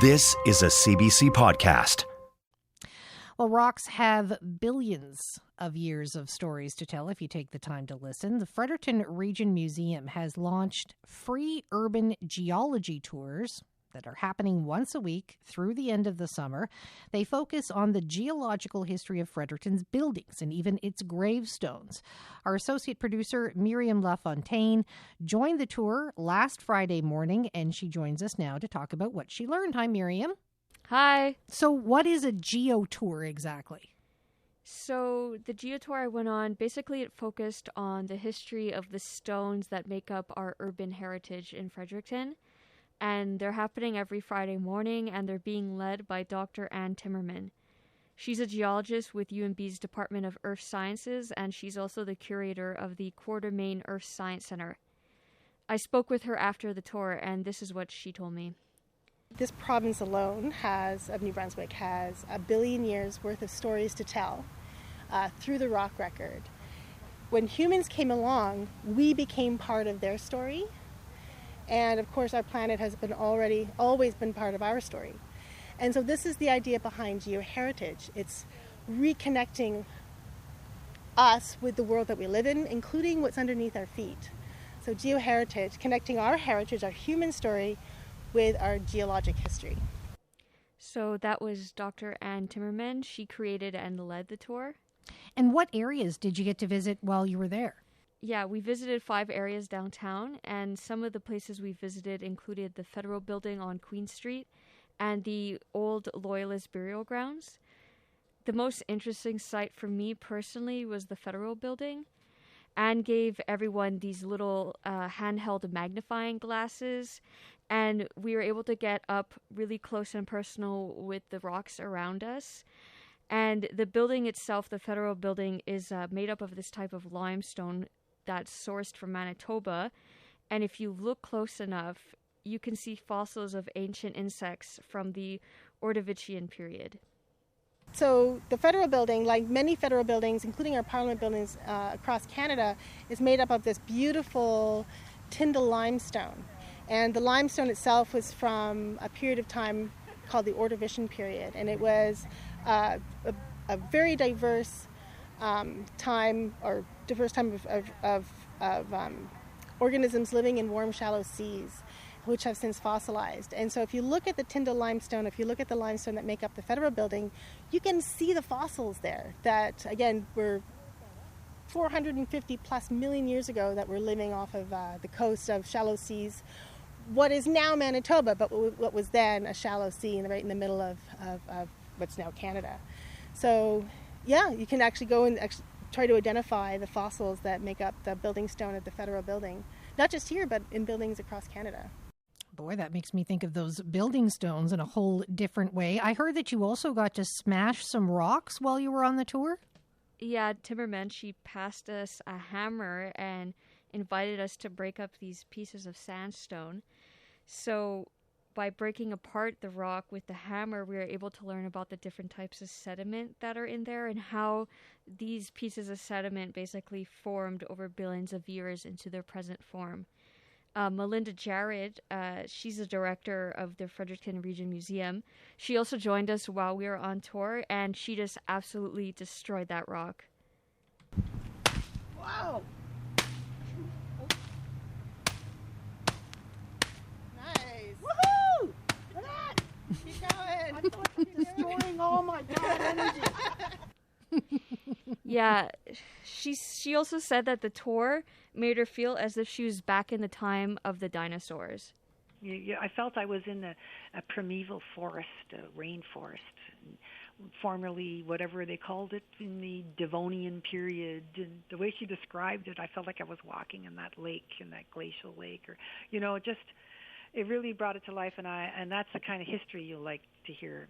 This is a CBC podcast. Well, rocks have billions of years of stories to tell if you take the time to listen. The Fredericton Region Museum has launched free urban geology tours that are happening once a week through the end of the summer. They focus on the geological history of Fredericton's buildings and even its gravestones. Our associate producer, Miriam LaFontaine, joined the tour last Friday morning, and she joins us now to talk about what she learned. Hi, Miriam. Hi. So what is a geo tour exactly? So the geo tour I went on, basically it focused on the history of the stones that make up our urban heritage in Fredericton. And they're happening every Friday morning, and they're being led by Dr. Anne Timmerman. She's a geologist with UNB's Department of Earth Sciences, and she's also the curator of the Quartermain Earth Science Center. I spoke with her after the tour, and this is what she told me. This province alone of New Brunswick has 1 billion years worth of stories to tell through the rock record. When humans came along, we became part of their story. And of course, our planet has always been part of our story. And so this is the idea behind geoheritage. It's reconnecting us with the world that we live in, including what's underneath our feet. So geoheritage, connecting our heritage, our human story, with our geologic history. So that was Dr. Anne Timmerman. She created and led the tour. And what areas did you get to visit while you were there? Yeah, we visited 5 areas downtown, and some of the places we visited included the Federal Building on Queen Street and the old Loyalist burial grounds. The most interesting site for me personally was the Federal Building. Anne gave everyone these little handheld magnifying glasses, and we were able to get up really close and personal with the rocks around us. And the building itself, the Federal Building, is made up of this type of limestone that's sourced from Manitoba. And if you look close enough, you can see fossils of ancient insects from the Ordovician period. So the Federal Building, like many federal buildings, including our Parliament buildings across Canada, is made up of this beautiful Tyndall limestone. And the limestone itself was from a period of time called the Ordovician period. And it was a very diverse time of organisms living in warm, shallow seas, which have since fossilized. And so if you look at the Tyndall limestone, if you look at the limestone that make up the Federal Building, you can see the fossils there that, again, were 450 plus million years ago that were living off of the coast of shallow seas, what is now Manitoba, but what was then a shallow sea right in the middle of what's now Canada. So, yeah, you can actually go and try to identify the fossils that make up the building stone at the Federal Building, not just here, but in buildings across Canada. Boy, that makes me think of those building stones in a whole different way. I heard that you also got to smash some rocks while you were on the tour? Yeah, Timmerman, she passed us a hammer and invited us to break up these pieces of sandstone. So by breaking apart the rock with the hammer, we were able to learn about the different types of sediment that are in there and how these pieces of sediment basically formed over billions of years into their present form. Melinda Jared, she's the director of the Fredericton Region Museum. She also joined us while we were on tour, and she just absolutely destroyed that rock. Wow! Nice! Woohoo! Look at that! Keep going! I thought you were destroying all my God energy. Yeah, she also said that the tour made her feel as if she was back in the time of the dinosaurs. Yeah, I felt I was in a primeval forest, a rainforest, formerly whatever they called it in the Devonian period. And the way she described it, I felt like I was walking in that lake, in that glacial lake, or it really brought it to life. And that's the kind of history you'll like to hear.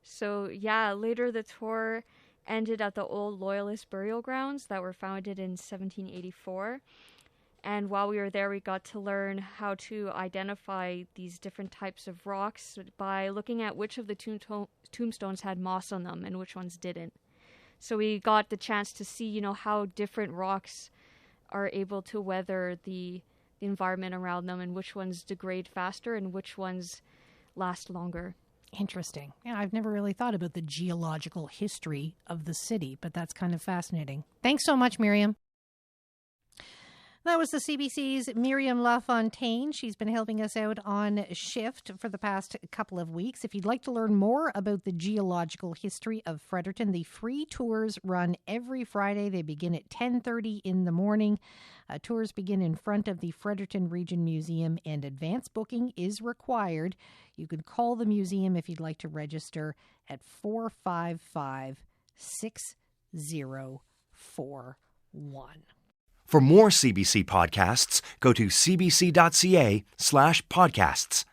So yeah, later the tour ended at the old Loyalist burial grounds that were founded in 1784. And while we were there, we got to learn how to identify these different types of rocks by looking at which of the tombstones had moss on them and which ones didn't. So we got the chance to see, how different rocks are able to weather the environment around them and which ones degrade faster and which ones last longer. Interesting. Yeah, I've never really thought about the geological history of the city, but that's kind of fascinating. Thanks so much, Miriam. That was the CBC's Miriam LaFontaine. She's been helping us out on shift for the past couple of weeks. If you'd like to learn more about the geological history of Fredericton, the free tours run every Friday. They begin at 10:30 in the morning. Tours begin in front of the Fredericton Region Museum, and advance booking is required. You can call the museum if you'd like to register at 455-6041. For more CBC podcasts, go to cbc.ca/podcasts.